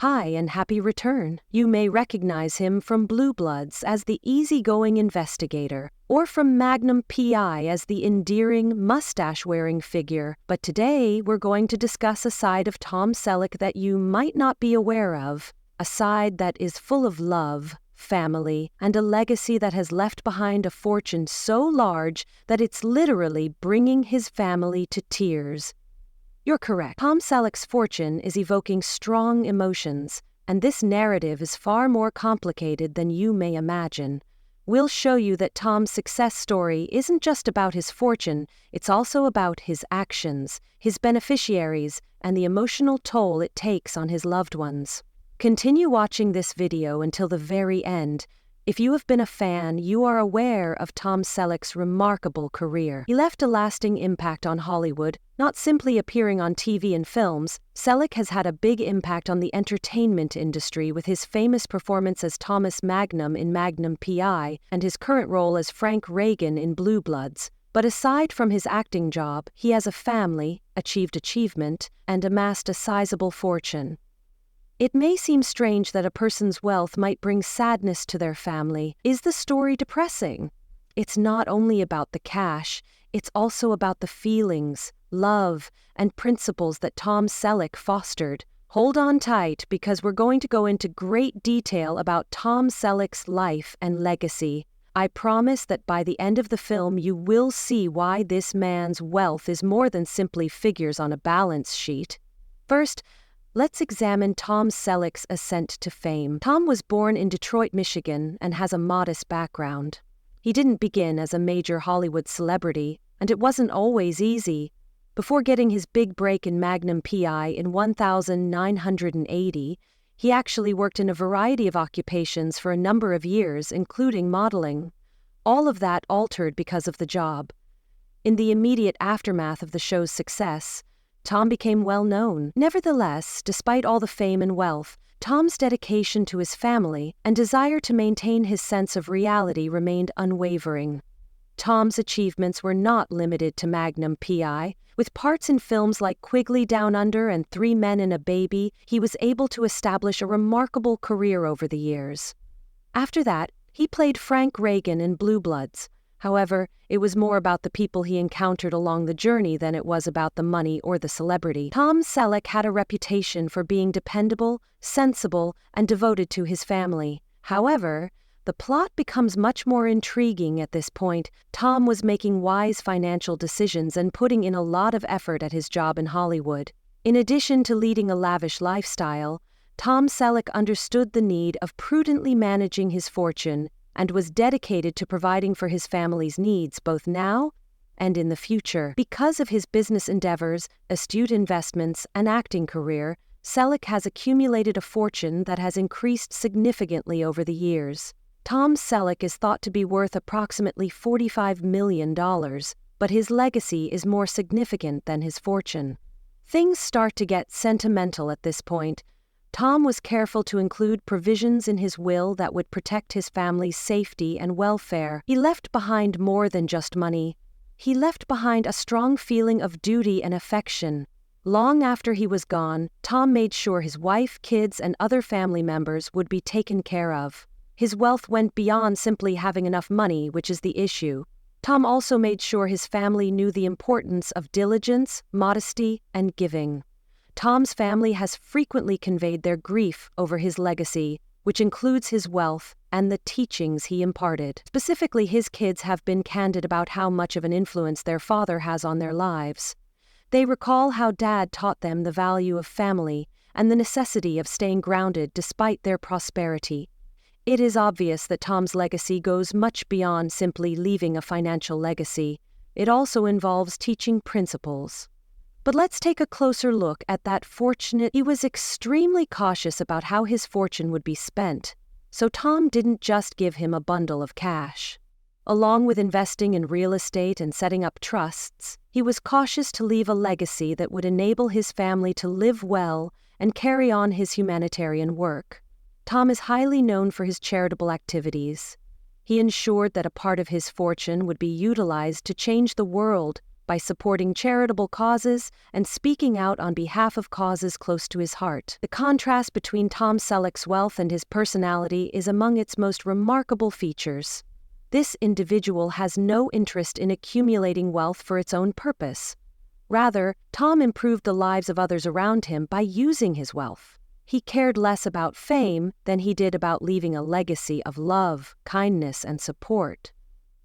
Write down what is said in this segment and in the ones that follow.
Hi and happy return. You may recognize him from Blue Bloods as the easygoing investigator, or from Magnum PI as the endearing, mustache-wearing figure. But today we're going to discuss a side of Tom Selleck that you might not be aware of, a side that is full of love, family, and a legacy that has left behind a fortune so large that it's literally bringing his family to tears. You're correct. Tom Selleck's fortune is evoking strong emotions, and this narrative is far more complicated than you may imagine. We'll show you that Tom's success story isn't just about his fortune, it's also about his actions, his beneficiaries, and the emotional toll it takes on his loved ones. Continue watching this video until the very end. If you have been a fan, you are aware of Tom Selleck's remarkable career. He left a lasting impact on Hollywood, not simply appearing on TV and films. Selleck has had a big impact on the entertainment industry with his famous performance as Thomas Magnum in Magnum PI and his current role as Frank Reagan in Blue Bloods. But aside from his acting job, he has a family, achieved achievement, and amassed a sizable fortune. It may seem strange that a person's wealth might bring sadness to their family. Is the story depressing? It's not only about the cash, it's also about the feelings, love, and principles that Tom Selleck fostered. Hold on tight because we're going to go into great detail about Tom Selleck's life and legacy. I promise that by the end of the film you will see why this man's wealth is more than simply figures on a balance sheet. First, let's examine Tom Selleck's ascent to fame. Tom was born in Detroit, Michigan, and has a modest background. He didn't begin as a major Hollywood celebrity, and it wasn't always easy. Before getting his big break in Magnum PI in 1980, he actually worked in a variety of occupations for a number of years, including modeling. All of that altered because of the job. In the immediate aftermath of the show's success, Tom became well known. Nevertheless, despite all the fame and wealth, Tom's dedication to his family and desire to maintain his sense of reality remained unwavering. Tom's achievements were not limited to Magnum PI. With parts in films like Quigley Down Under and 3 Men and a Baby, he was able to establish a remarkable career over the years. After that, he played Frank Reagan in Blue Bloods. However, it was more about the people he encountered along the journey than it was about the money or the celebrity. Tom Selleck had a reputation for being dependable, sensible, and devoted to his family. However, the plot becomes much more intriguing at this point. Tom was making wise financial decisions and putting in a lot of effort at his job in Hollywood. In addition to leading a lavish lifestyle, Tom Selleck understood the need of prudently managing his fortune and was dedicated to providing for his family's needs both now and in the future. Because of his business endeavors, astute investments, and acting career, Selleck has accumulated a fortune that has increased significantly over the years. Tom Selleck is thought to be worth approximately $45 million, but his legacy is more significant than his fortune. Things start to get sentimental at this point. Tom was careful to include provisions in his will that would protect his family's safety and welfare. He left behind more than just money. He left behind a strong feeling of duty and affection. Long after he was gone, Tom made sure his wife, kids, and other family members would be taken care of. His wealth went beyond simply having enough money, which is the issue. Tom also made sure his family knew the importance of diligence, modesty, and giving. Tom's family has frequently conveyed their grief over his legacy, which includes his wealth and the teachings he imparted. Specifically, his kids have been candid about how much of an influence their father has on their lives. They recall how Dad taught them the value of family and the necessity of staying grounded despite their prosperity. It is obvious that Tom's legacy goes much beyond simply leaving a financial legacy. It also involves teaching principles. But let's take a closer look at that fortunate. He was extremely cautious about how his fortune would be spent, so Tom didn't just give him a bundle of cash. Along with investing in real estate and setting up trusts, he was cautious to leave a legacy that would enable his family to live well and carry on his humanitarian work. Tom is highly known for his charitable activities. He ensured that a part of his fortune would be utilized to change the world by supporting charitable causes and speaking out on behalf of causes close to his heart. The contrast between Tom Selleck's wealth and his personality is among its most remarkable features. This individual has no interest in accumulating wealth for its own purpose. Rather, Tom improved the lives of others around him by using his wealth. He cared less about fame than he did about leaving a legacy of love, kindness, and support.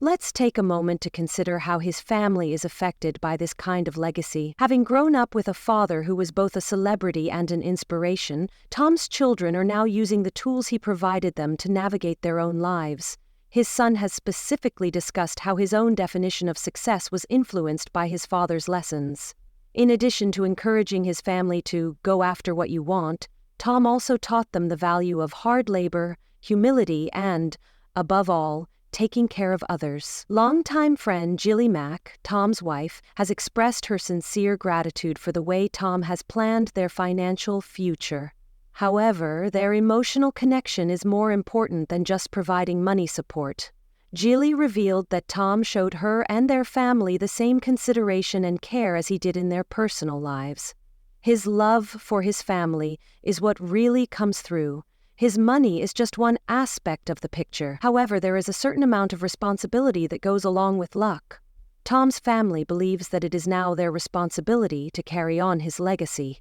Let's take a moment to consider how his family is affected by this kind of legacy. Having grown up with a father who was both a celebrity and an inspiration, Tom's children are now using the tools he provided them to navigate their own lives. His son has specifically discussed how his own definition of success was influenced by his father's lessons. In addition to encouraging his family to go after what you want, Tom also taught them the value of hard labor, humility, and, above all, taking care of others. Longtime friend Jilly Mack, Tom's wife, has expressed her sincere gratitude for the way Tom has planned their financial future. However, their emotional connection is more important than just providing money support. Jilly revealed that Tom showed her and their family the same consideration and care as he did in their personal lives. His love for his family is what really comes through. His money is just one aspect of the picture. However, there is a certain amount of responsibility that goes along with luck. Tom's family believes that it is now their responsibility to carry on his legacy.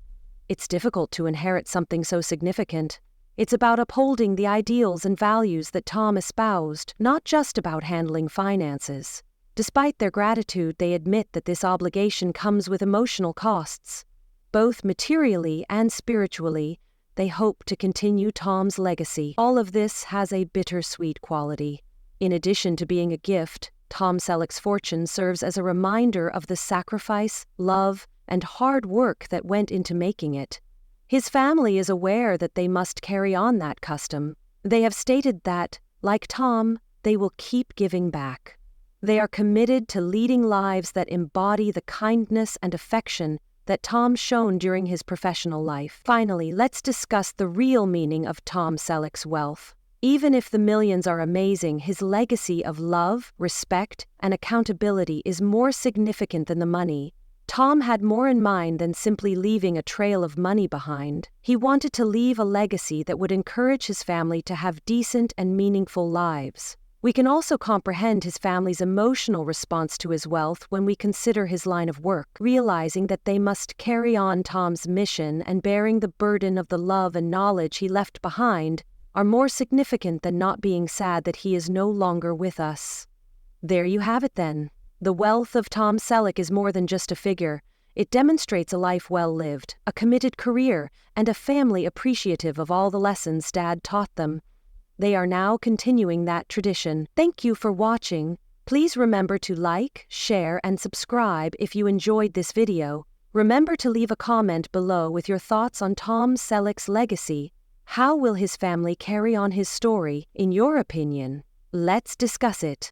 It's difficult to inherit something so significant. It's about upholding the ideals and values that Tom espoused, not just about handling finances. Despite their gratitude, they admit that this obligation comes with emotional costs. Both materially and spiritually, they hope to continue Tom's legacy. All of this has a bittersweet quality. In addition to being a gift, Tom Selleck's fortune serves as a reminder of the sacrifice, love, and hard work that went into making it. His family is aware that they must carry on that custom. They have stated that, like Tom, they will keep giving back. They are committed to leading lives that embody the kindness and affection that Tom shown during his professional life. Finally, let's discuss the real meaning of Tom Selleck's wealth. Even if the millions are amazing, his legacy of love, respect, and accountability is more significant than the money. Tom had more in mind than simply leaving a trail of money behind. He wanted to leave a legacy that would encourage his family to have decent and meaningful lives. We can also comprehend his family's emotional response to his wealth when we consider his line of work, realizing that they must carry on Tom's mission and bearing the burden of the love and knowledge he left behind are more significant than not being sad that he is no longer with us. There you have it then. The wealth of Tom Selleck is more than just a figure. It demonstrates a life well lived, a committed career, and a family appreciative of all the lessons Dad taught them. They are now continuing that tradition. Thank you for watching. Please remember to like, share, and subscribe if you enjoyed this video. Remember to leave a comment below with your thoughts on Tom Selleck's legacy. How will his family carry on his story, in your opinion? Let's discuss it.